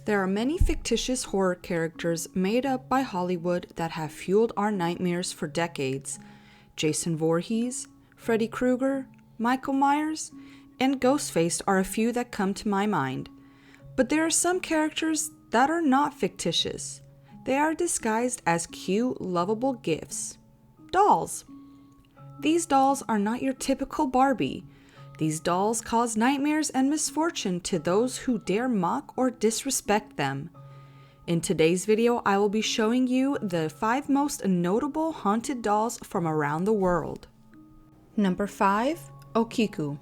There are many fictitious horror characters made up by Hollywood that have fueled our nightmares for decades. Jason Voorhees, Freddy Krueger, Michael Myers, and Ghostface are a few that come to my mind. But there are some characters that are not fictitious. They are disguised as cute, lovable gifts. Dolls. These dolls are not your typical Barbie. These dolls cause nightmares and misfortune to those who dare mock or disrespect them. In today's video, I will be showing you the 5 most notable haunted dolls from around the world. Number 5. Okiku.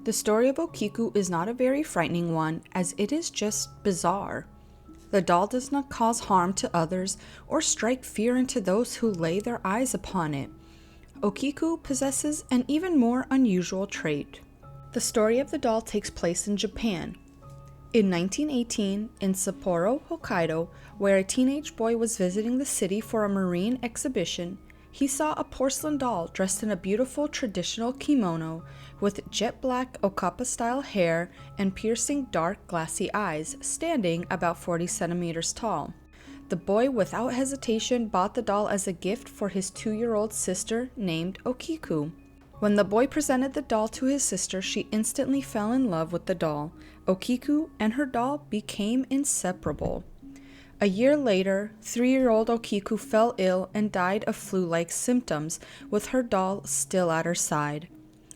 The story of Okiku is not a very frightening one, as it is just bizarre. The doll does not cause harm to others or strike fear into those who lay their eyes upon it. Okiku possesses an even more unusual trait. The story of the doll takes place in Japan. In 1918, in Sapporo, Hokkaido, where a teenage boy was visiting the city for a marine exhibition, he saw a porcelain doll dressed in a beautiful traditional kimono with jet black Okappa-style hair and piercing dark glassy eyes, standing about 40 centimeters tall. The boy, without hesitation, bought the doll as a gift for his 2-year-old sister named Okiku. When the boy presented the doll to his sister, she instantly fell in love with the doll. Okiku and her doll became inseparable. A year later, 3-year-old Okiku fell ill and died of flu-like symptoms, with her doll still at her side.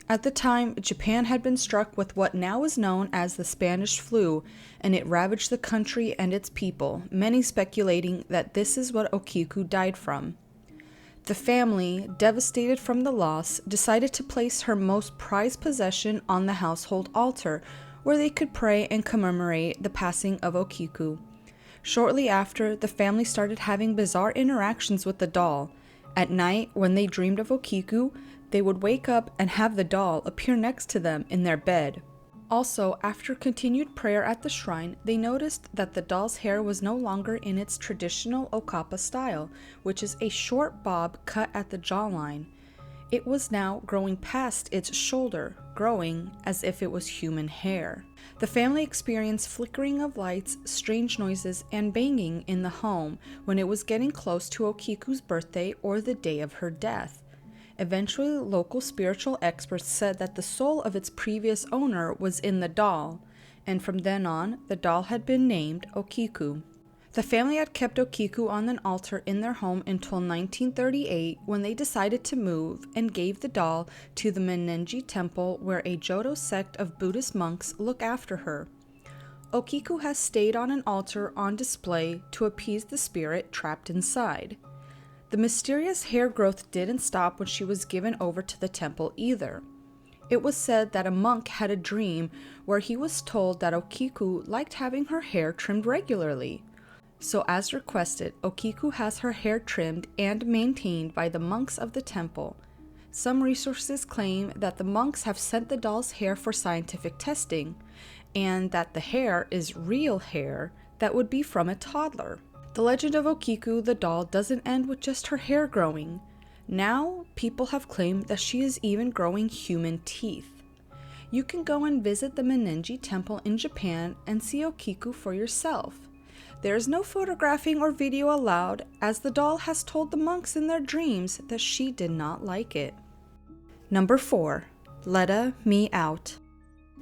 At the time, Japan had been struck with what now is known as the Spanish flu, and it ravaged the country and its people, many speculating that this is what Okiku died from. The family, devastated from the loss, decided to place her most prized possession on the household altar, where they could pray and commemorate the passing of Okiku. Shortly after, the family started having bizarre interactions with the doll. At night, when they dreamed of Okiku, they would wake up and have the doll appear next to them in their bed. Also, after continued prayer at the shrine, they noticed that the doll's hair was no longer in its traditional Okappa style, which is a short bob cut at the jawline. It was now growing past its shoulder, growing as if it was human hair. The family experienced flickering of lights, strange noises, and banging in the home when it was getting close to Okiku's birthday or the day of her death. Eventually, local spiritual experts said that the soul of its previous owner was in the doll, and from then on, the doll had been named Okiku. The family had kept Okiku on an altar in their home until 1938, when they decided to move and gave the doll to the Menenji Temple, where a Jodo sect of Buddhist monks look after her. Okiku has stayed on an altar on display to appease the spirit trapped inside. The mysterious hair growth didn't stop when she was given over to the temple either. It was said that a monk had a dream where he was told that Okiku liked having her hair trimmed regularly. So as requested, Okiku has her hair trimmed and maintained by the monks of the temple. Some resources claim that the monks have sent the doll's hair for scientific testing, and that the hair is real hair that would be from a toddler. The legend of Okiku the doll doesn't end with just her hair growing. Now, people have claimed that she is even growing human teeth. You can go and visit the Menenji Temple in Japan and see Okiku for yourself. There is no photographing or video allowed, as the doll has told the monks in their dreams that she did not like it. Number 4. LETTA Me Out.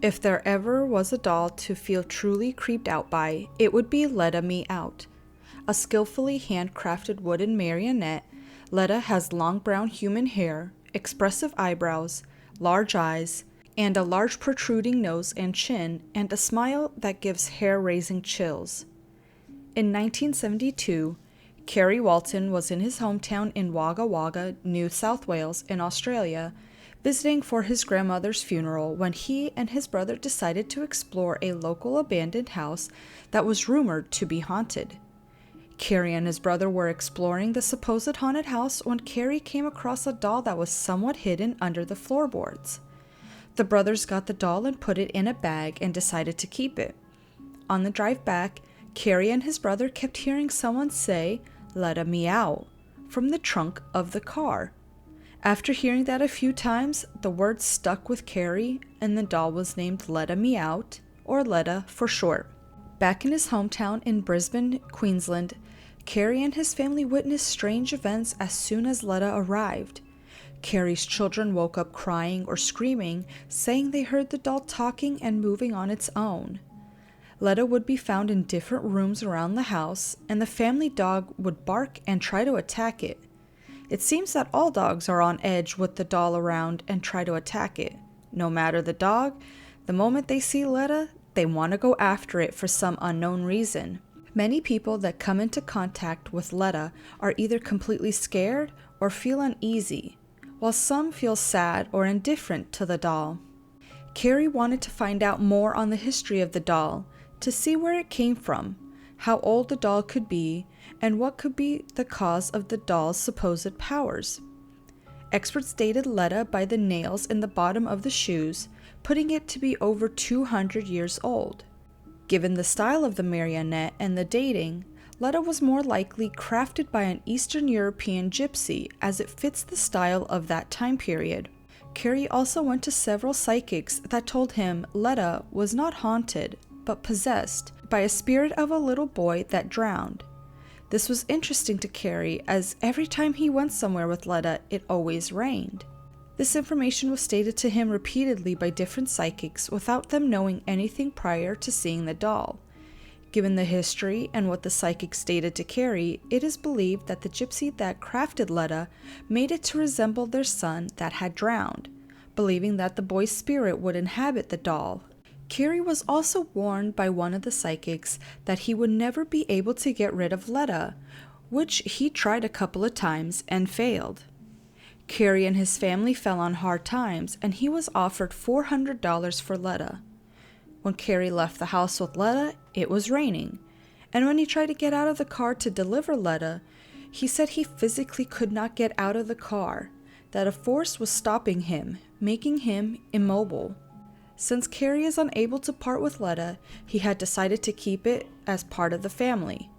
If there ever was a doll to feel truly creeped out by, it would be LETTA Me Out. A skillfully handcrafted wooden marionette, LETTA has long brown human hair, expressive eyebrows, large eyes, and a large protruding nose and chin, and a smile that gives hair-raising chills. In 1972, Kerry Walton was in his hometown in Wagga Wagga, New South Wales in Australia, visiting for his grandmother's funeral when he and his brother decided to explore a local abandoned house that was rumored to be haunted. Kerry and his brother were exploring the supposed haunted house when Kerry came across a doll that was somewhat hidden under the floorboards. The brothers got the doll and put it in a bag and decided to keep it. On the drive back, Kerry and his brother kept hearing someone say, "Letta me out," from the trunk of the car. After hearing that a few times, the word stuck with Kerry, and the doll was named Letta Me Out, or Letta for short. Back in his hometown in Brisbane, Queensland, Carrie and his family witnessed strange events as soon as LETTA arrived. Carrie's children woke up crying or screaming, saying they heard the doll talking and moving on its own. LETTA would be found in different rooms around the house, and the family dog would bark and try to attack it. It seems that all dogs are on edge with the doll around and try to attack it. No matter the dog, the moment they see LETTA, they want to go after it for some unknown reason. Many people that come into contact with LETTA are either completely scared or feel uneasy, while some feel sad or indifferent to the doll. Carrie wanted to find out more on the history of the doll, to see where it came from, how old the doll could be, and what could be the cause of the doll's supposed powers. Experts dated LETTA by the nails in the bottom of the shoes, putting it to be over 200 years old. Given the style of the marionette and the dating, LETTA was more likely crafted by an Eastern European gypsy, as it fits the style of that time period. Carrie also went to several psychics that told him LETTA was not haunted, but possessed by a spirit of a little boy that drowned. This was interesting to Carrie, as every time he went somewhere with LETTA, it always rained. This information was stated to him repeatedly by different psychics without them knowing anything prior to seeing the doll. Given the history and what the psychic stated to Carrie, it is believed that the gypsy that crafted LETTA made it to resemble their son that had drowned, believing that the boy's spirit would inhabit the doll. Carrie was also warned by one of the psychics that he would never be able to get rid of LETTA, which he tried a couple of times and failed. Carrie and his family fell on hard times, and he was offered $400 for LETTA. When Carrie left the house with LETTA, it was raining, and when he tried to get out of the car to deliver LETTA, he said he physically could not get out of the car, that a force was stopping him, making him immobile. Since Carrie is unable to part with LETTA, he had decided to keep it as part of the family.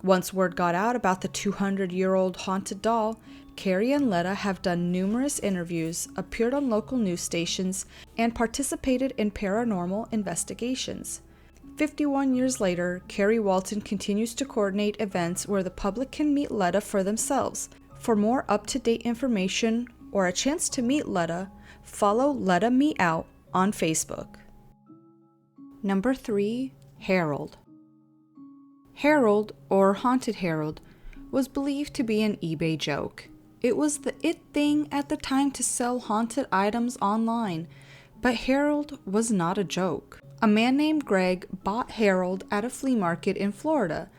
Once word got out about the 200-year-old haunted doll, Carrie and LETTA have done numerous interviews, appeared on local news stations, and participated in paranormal investigations. 51 years later, Carrie Walton continues to coordinate events where the public can meet LETTA for themselves. For more up-to-date information or a chance to meet LETTA, follow LETTA Me Out on Facebook. Number 3. Harold. Harold, or Haunted Harold, was believed to be an eBay joke. It was the it thing at the time to sell haunted items online, but Harold was not a joke. A man named Greg bought Harold at a flea market in Florida.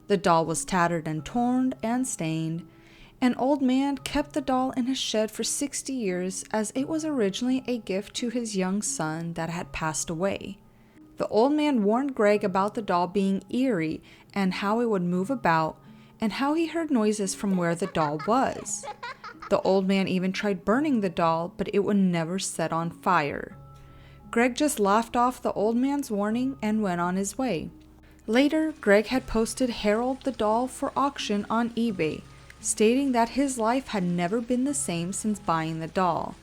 The doll was tattered and torn and stained. An old man kept the doll in his shed for 60 years, as it was originally a gift to his young son that had passed away. The old man warned Greg about the doll being eerie and how it would move about, and how he heard noises from where the doll was. The old man even tried burning the doll, but it would never set on fire. Greg just laughed off the old man's warning and went on his way. Later, Greg had posted Harold the doll for auction on eBay, stating that his life had never been the same since buying the doll.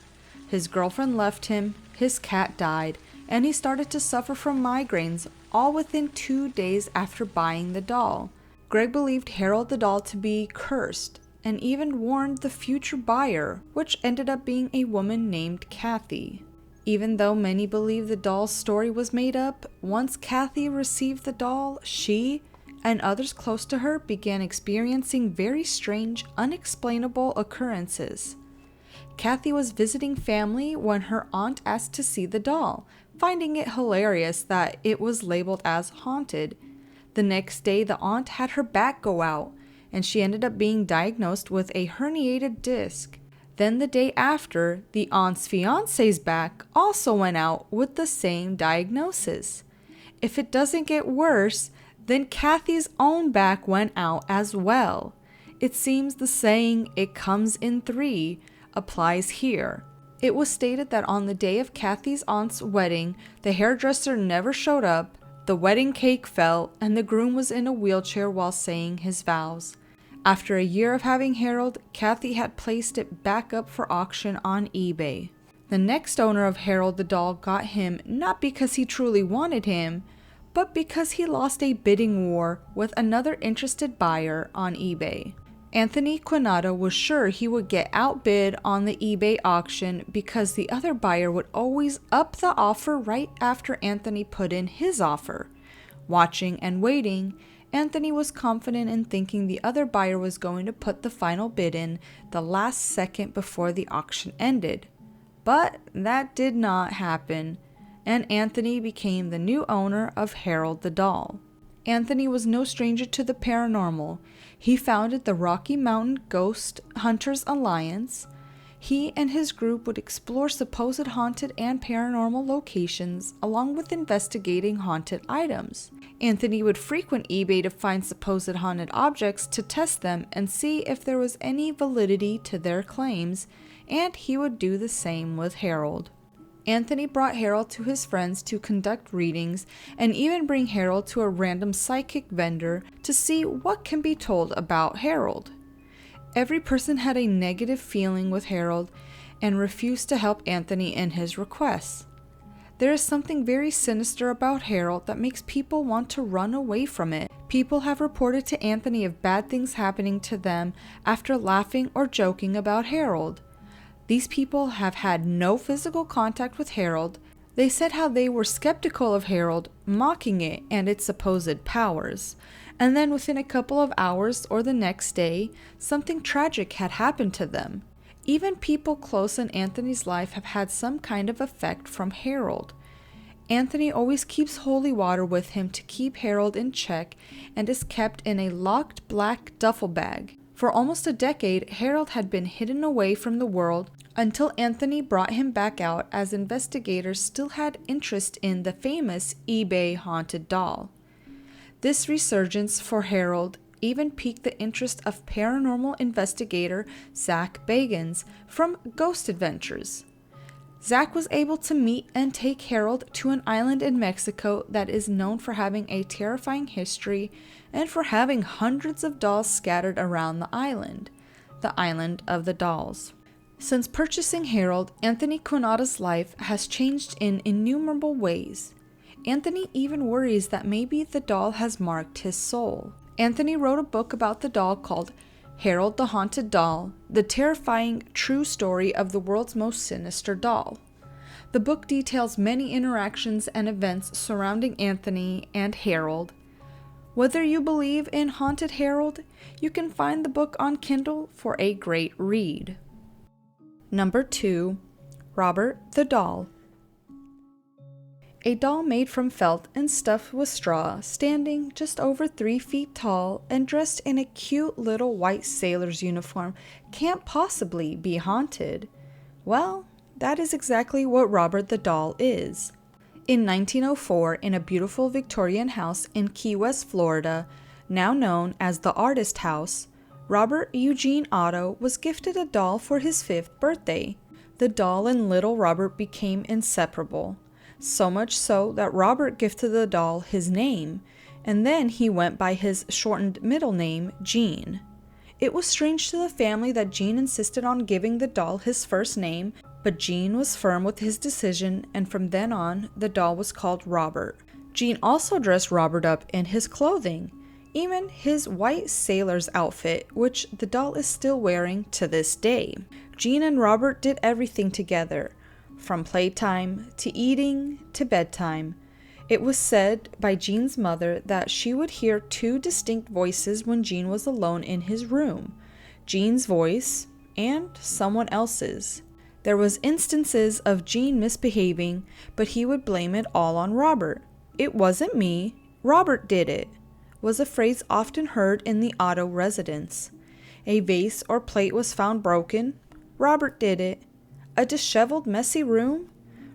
His girlfriend left him, his cat died, and he started to suffer from migraines, all within 2 days after buying the doll. Greg believed Harold the doll to be cursed, and even warned the future buyer, which ended up being a woman named Kathy. Even though many believe the doll's story was made up, once Kathy received the doll, she and others close to her began experiencing very strange, unexplainable occurrences. Kathy was visiting family when her aunt asked to see the doll, finding it hilarious that it was labeled as haunted. The next day, the aunt had her back go out, and she ended up being diagnosed with a herniated disc. Then the day after, the aunt's fiance's back also went out with the same diagnosis. If it doesn't get worse, then Kathy's own back went out as well. It seems the saying, "it comes in three," applies here. It was stated that on the day of Kathy's aunt's wedding, the hairdresser never showed up, the wedding cake fell, and the groom was in a wheelchair while saying his vows. After a year of having Harold, Kathy had placed it back up for auction on eBay. The next owner of Harold the doll got him not because he truly wanted him, but because he lost a bidding war with another interested buyer on eBay. Anthony Quinato was sure he would get outbid on the eBay auction because the other buyer would always up the offer right after Anthony put in his offer. Watching and waiting, Anthony was confident in thinking the other buyer was going to put the final bid in the last second before the auction ended. But that did not happen, and Anthony became the new owner of Harold the Doll. Anthony was no stranger to the paranormal. He founded the Rocky Mountain Ghost Hunters Alliance. He and his group would explore supposed haunted and paranormal locations, along with investigating haunted items. Anthony would frequent eBay to find supposed haunted objects to test them and see if there was any validity to their claims, and he would do the same with Harold. Anthony brought Harold to his friends to conduct readings and even bring Harold to a random psychic vendor to see what can be told about Harold. Every person had a negative feeling with Harold and refused to help Anthony in his requests. There is something very sinister about Harold that makes people want to run away from it. People have reported to Anthony of bad things happening to them after laughing or joking about Harold. These people have had no physical contact with Harold. They said how they were skeptical of Harold, mocking it and its supposed powers. And then within a couple of hours or the next day, something tragic had happened to them. Even people close in Anthony's life have had some kind of effect from Harold. Anthony always keeps holy water with him to keep Harold in check and is kept in a locked black duffel bag. For almost a decade, Harold had been hidden away from the world until Anthony brought him back out as investigators still had interest in the famous eBay haunted doll. This resurgence for Harold even piqued the interest of paranormal investigator Zach Bagans from Ghost Adventures. Zach was able to meet and take Harold to an island in Mexico that is known for having a terrifying history and for having hundreds of dolls scattered around the island of the dolls. Since purchasing Harold, Anthony Quinato's life has changed in innumerable ways. Anthony even worries that maybe the doll has marked his soul. Anthony wrote a book about the doll called Harold the Haunted Doll, the terrifying true story of the world's most sinister doll. The book details many interactions and events surrounding Anthony and Harold. Whether you believe in Haunted Harold, you can find the book on Kindle for a great read. Number 2. Robert the Doll. A doll made from felt and stuffed with straw, standing just over 3 feet tall and dressed in a cute little white sailor's uniform, can't possibly be haunted. Well, that is exactly what Robert the Doll is. In 1904, in a beautiful Victorian house in Key West, Florida, now known as the Artist House, Robert Eugene Otto was gifted a doll for his 5th birthday. The doll and little Robert became inseparable. So much so that Robert gifted the doll his name, and then he went by his shortened middle name, Gene. It was strange to the family that Gene insisted on giving the doll his first name, but Gene was firm with his decision, and from then on, the doll was called Robert. Gene also dressed Robert up in his clothing, even his white sailor's outfit, which the doll is still wearing to this day. Gene and Robert did everything together, from playtime to eating to bedtime. It was said by Gene's mother that she would hear 2 distinct voices when Gene was alone in his room, Gene's voice and someone else's. There was instances of Gene misbehaving, but he would blame it all on Robert. "It wasn't me, Robert did it," was a phrase often heard in the Otto residence. A vase or plate was found broken, Robert did it. A disheveled, messy room,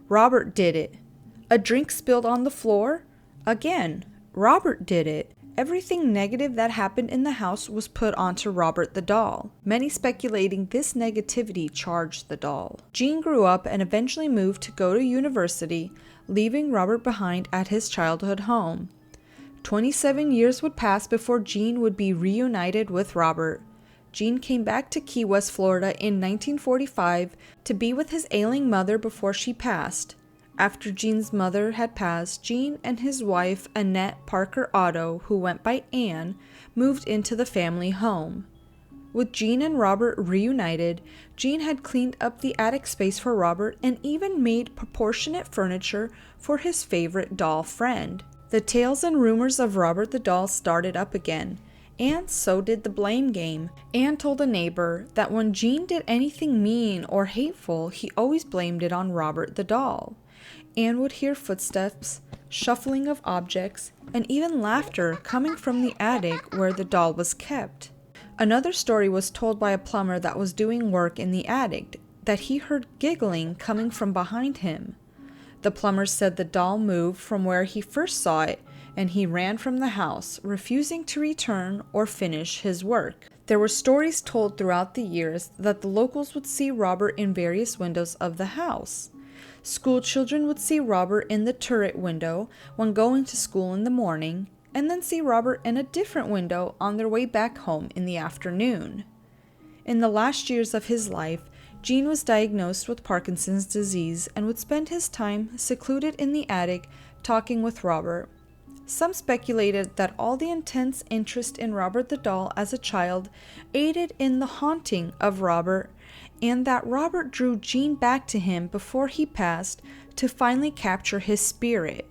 Robert did it. A drink spilled on the floor, again, Robert did it. Everything negative that happened in the house was put onto Robert the Doll, many speculating this negativity charged the doll. Gene grew up and eventually moved to go to university, leaving Robert behind at his childhood home. 27 years would pass before Gene would be reunited with Robert. Gene came back to Key West, Florida in 1945 to be with his ailing mother before she passed. After Gene's mother had passed, Gene and his wife, Annette Parker Otto, who went by Anne, moved into the family home. With Gene and Robert reunited, Gene had cleaned up the attic space for Robert and even made proportionate furniture for his favorite doll friend. The tales and rumors of Robert the doll started up again, and so did the blame game. Anne told a neighbor that when Gene did anything mean or hateful, he always blamed it on Robert the doll. Anne would hear footsteps, shuffling of objects, and even laughter coming from the attic where the doll was kept. Another story was told by a plumber that was doing work in the attic that he heard giggling coming from behind him. The plumber said the doll moved from where he first saw it, and he ran from the house, refusing to return or finish his work. There were stories told throughout the years that the locals would see Robert in various windows of the house. School children would see Robert in the turret window when going to school in the morning, and then see Robert in a different window on their way back home in the afternoon. In the last years of his life, Gene was diagnosed with Parkinson's disease and would spend his time secluded in the attic talking with Robert. Some speculated that all the intense interest in Robert the doll as a child aided in the haunting of Robert, and that Robert drew Gene back to him before he passed to finally capture his spirit.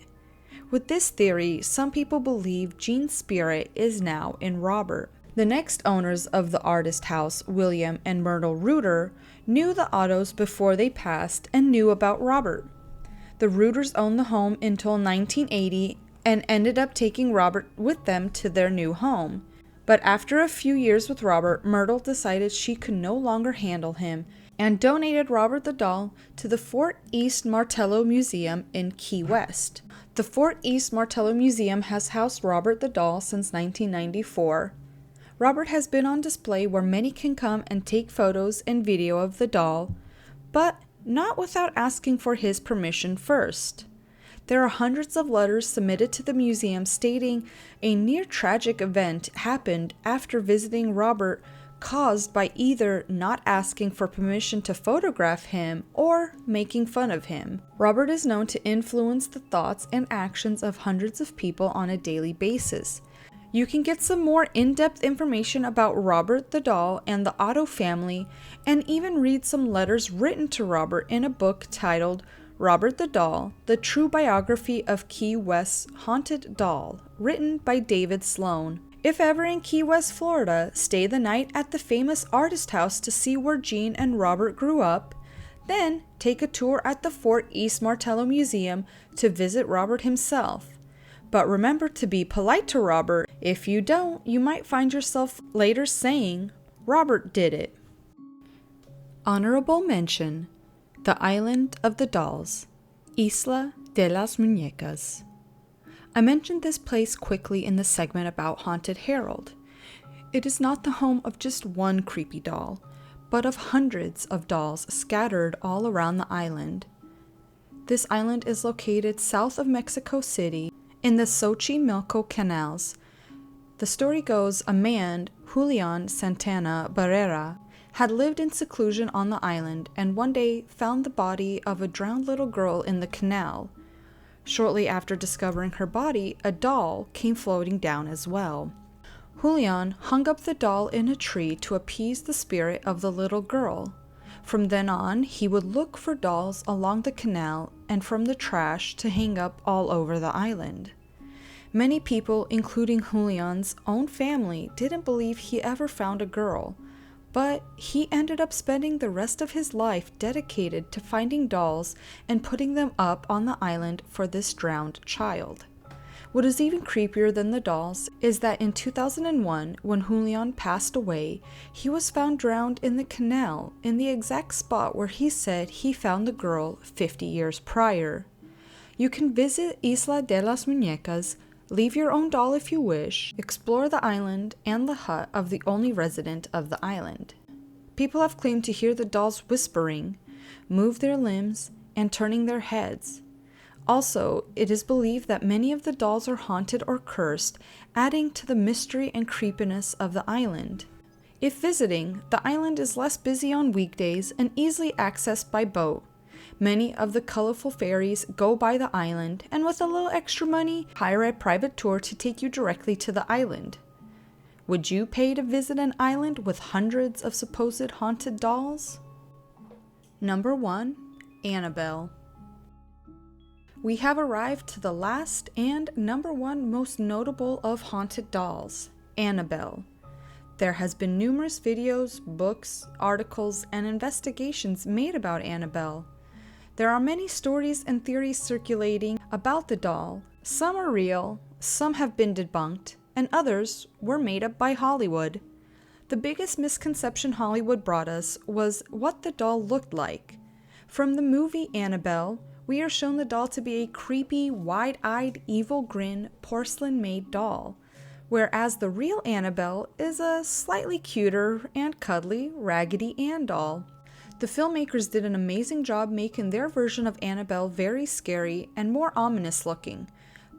With this theory, some people believe Gene's spirit is now in Robert. The next owners of the artist house, William and Myrtle Reuter, knew the Ottos before they passed and knew about Robert. The Reuters owned the home until 1980 and ended up taking Robert with them to their new home. But after a few years with Robert, Myrtle decided she could no longer handle him and donated Robert the doll to the Fort East Martello Museum in Key West. The Fort East Martello Museum has housed Robert the doll since 1994. Robert has been on display where many can come and take photos and video of the doll, but not without asking for his permission first. There are hundreds of letters submitted to the museum stating a near-tragic event happened after visiting Robert, caused by either not asking for permission to photograph him or making fun of him. Robert is known to influence the thoughts and actions of hundreds of people on a daily basis. You can get some more in-depth information about Robert the doll and the Otto family, and even read some letters written to Robert in a book titled Robert the Doll, The True Biography of Key West's Haunted Doll, written by David Sloan. If ever in Key West, Florida, stay the night at the famous artist house to see where Gene and Robert grew up, then take a tour at the Fort East Martello Museum to visit Robert himself. But remember to be polite to Robert. If you don't, you might find yourself later saying, Robert did it. Honorable mention: The Island of the Dolls, Isla de las Muñecas. I mentioned this place quickly in the segment about Haunted Harold. It is not the home of just one creepy doll, but of hundreds of dolls scattered all around the island. This island is located south of Mexico City in the Xochimilco canals. The story goes a man, Julian Santana Barrera, had lived in seclusion on the island and one day found the body of a drowned little girl in the canal. Shortly after discovering her body, a doll came floating down as well. Julian hung up the doll in a tree to appease the spirit of the little girl. From then on, he would look for dolls along the canal and from the trash to hang up all over the island. Many people, including Julian's own family, didn't believe he ever found a girl, but he ended up spending the rest of his life dedicated to finding dolls and putting them up on the island for this drowned child. What is even creepier than the dolls is that in 2001, when Julian passed away, he was found drowned in the canal in the exact spot where he said he found the girl 50 years prior. You can visit Isla de las Muñecas, leave your own doll if you wish, explore the island and the hut of the only resident of the island. People have claimed to hear the dolls whispering, move their limbs, and turning their heads. Also, it is believed that many of the dolls are haunted or cursed, adding to the mystery and creepiness of the island. If visiting, the island is less busy on weekdays and easily accessed by boat. Many of the colorful fairies go by the island and with a little extra money, hire a private tour to take you directly to the island. Would you pay to visit an island with hundreds of supposed haunted dolls? Number 1. Annabelle. We have arrived to the last and number 1 most notable of haunted dolls, Annabelle. There has been numerous videos, books, articles, and investigations made about Annabelle. There are many stories and theories circulating about the doll. Some are real, some have been debunked, and others were made up by Hollywood. The biggest misconception Hollywood brought us was what the doll looked like. From the movie Annabelle, we are shown the doll to be a creepy, wide-eyed, evil grin, porcelain-made doll, whereas the real Annabelle is a slightly cuter and cuddly Raggedy Ann doll. The filmmakers did an amazing job making their version of Annabelle very scary and more ominous looking,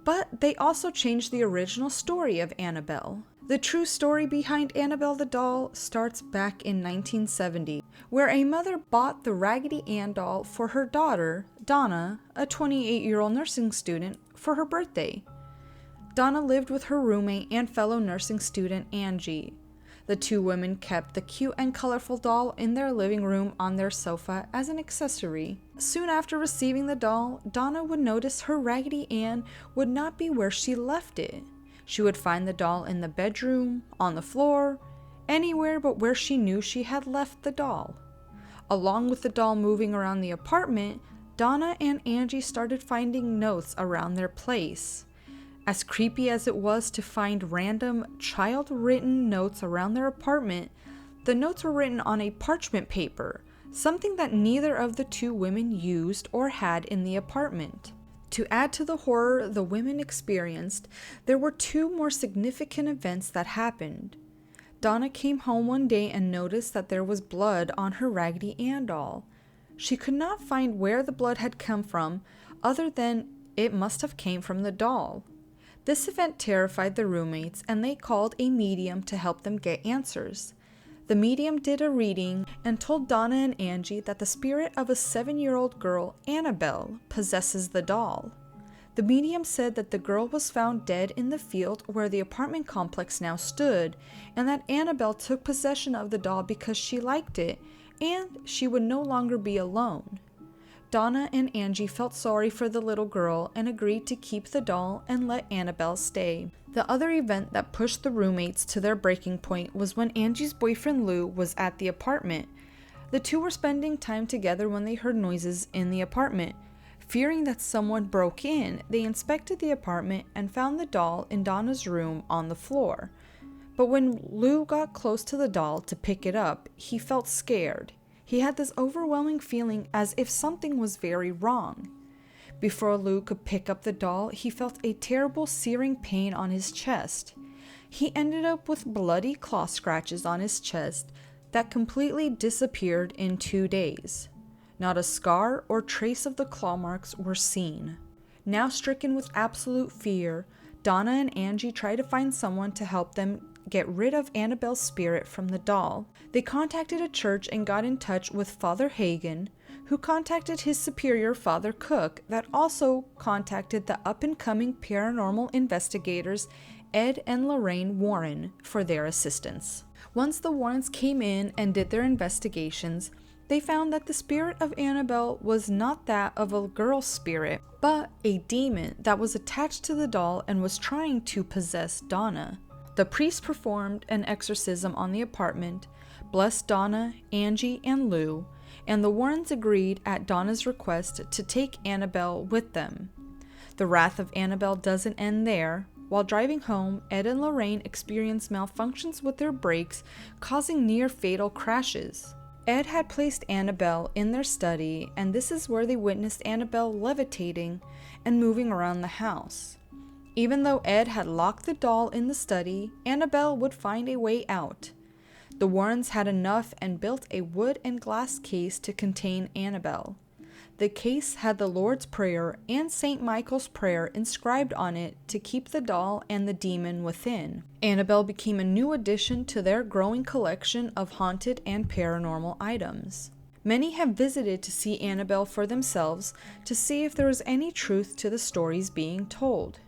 but they also changed the original story of Annabelle. The true story behind Annabelle the doll starts back in 1970, where a mother bought the Raggedy Ann doll for her daughter, Donna, a 28-year-old nursing student, for her birthday. Donna lived with her roommate and fellow nursing student, Angie. The two women kept the cute and colorful doll in their living room on their sofa as an accessory. Soon after receiving the doll, Donna would notice her Raggedy Ann would not be where she left it. She would find the doll in the bedroom, on the floor, anywhere but where she knew she had left the doll. Along with the doll moving around the apartment, Donna and Angie started finding notes around their place. As creepy as it was to find random child-written notes around their apartment, the notes were written on a parchment paper, something that neither of the two women used or had in the apartment. To add to the horror the women experienced, there were 2 more significant events that happened. Donna came home one day and noticed that there was blood on her Raggedy Ann doll. She could not find where the blood had come from, other than it must have came from the doll. This event terrified the roommates, and they called a medium to help them get answers. The medium did a reading and told Donna and Angie that the spirit of a 7-year-old girl, Annabelle, possesses the doll. The medium said that the girl was found dead in the field where the apartment complex now stood, and that Annabelle took possession of the doll because she liked it, and she would no longer be alone. Donna and Angie felt sorry for the little girl and agreed to keep the doll and let Annabelle stay. The other event that pushed the roommates to their breaking point was when Angie's boyfriend Lou was at the apartment. The two were spending time together when they heard noises in the apartment. Fearing that someone broke in, they inspected the apartment and found the doll in Donna's room on the floor. But when Lou got close to the doll to pick it up, he felt scared. He had this overwhelming feeling as if something was very wrong. Before Lou could pick up the doll, he felt a terrible searing pain on his chest. He ended up with bloody claw scratches on his chest that completely disappeared in 2 days. Not a scar or trace of the claw marks were seen. Now stricken with absolute fear, Donna and Angie tried to find someone to help them get rid of Annabelle's spirit from the doll. They contacted a church and got in touch with Father Hagen, who contacted his superior, Father Cook, that also contacted the up-and-coming paranormal investigators Ed and Lorraine Warren for their assistance. Once the Warrens came in and did their investigations, they found that the spirit of Annabelle was not that of a girl spirit, but a demon that was attached to the doll and was trying to possess Donna. The priest performed an exorcism on the apartment, blessed Donna, Angie, and Lou, and the Warrens agreed at Donna's request to take Annabelle with them. The wrath of Annabelle doesn't end there. While driving home, Ed and Lorraine experienced malfunctions with their brakes, causing near-fatal crashes. Ed had placed Annabelle in their study, and this is where they witnessed Annabelle levitating and moving around the house. Even though Ed had locked the doll in the study, Annabelle would find a way out. The Warrens had enough and built a wood and glass case to contain Annabelle. The case had the Lord's Prayer and St. Michael's Prayer inscribed on it to keep the doll and the demon within. Annabelle became a new addition to their growing collection of haunted and paranormal items. Many have visited to see Annabelle for themselves to see if there was any truth to the stories being told.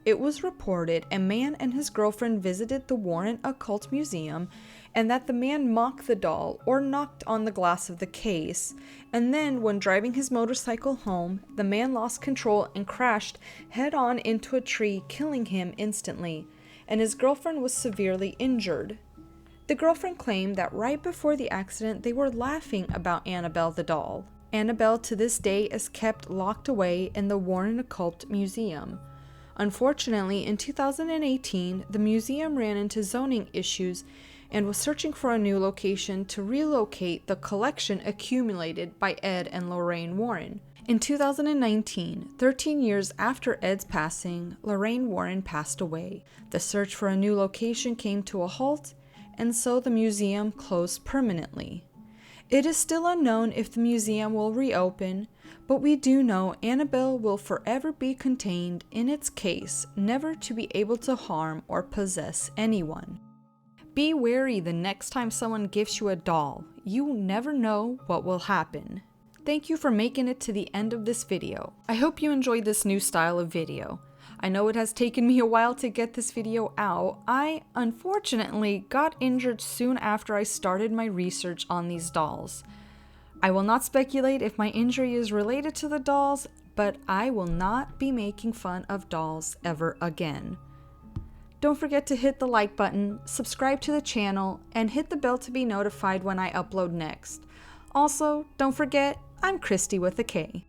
It was reported a man and his girlfriend visited the Warren Occult Museum and that the man mocked the doll or knocked on the glass of the case, and then when driving his motorcycle home, the man lost control and crashed head-on into a tree, killing him instantly, and his girlfriend was severely injured. The girlfriend claimed that right before the accident they were laughing about Annabelle the doll. Annabelle to this day is kept locked away in the Warren Occult Museum. Unfortunately, in 2018, the museum ran into zoning issues and was searching for a new location to relocate the collection accumulated by Ed and Lorraine Warren. In 2019, 13 years after Ed's passing, Lorraine Warren passed away. The search for a new location came to a halt, and so the museum closed permanently. It is still unknown if the museum will reopen, but we do know Annabelle will forever be contained in its case, never to be able to harm or possess anyone. Be wary the next time someone gives you a doll. You never know what will happen. Thank you for making it to the end of this video. I hope you enjoyed this new style of video. I know it has taken me a while to get this video out. I, unfortunately, got injured soon after I started my research on these dolls. I will not speculate if my injury is related to the dolls, but I will not be making fun of dolls ever again. Don't forget to hit the like button, subscribe to the channel, and hit the bell to be notified when I upload next. Also, don't forget, I'm Kristy with a K.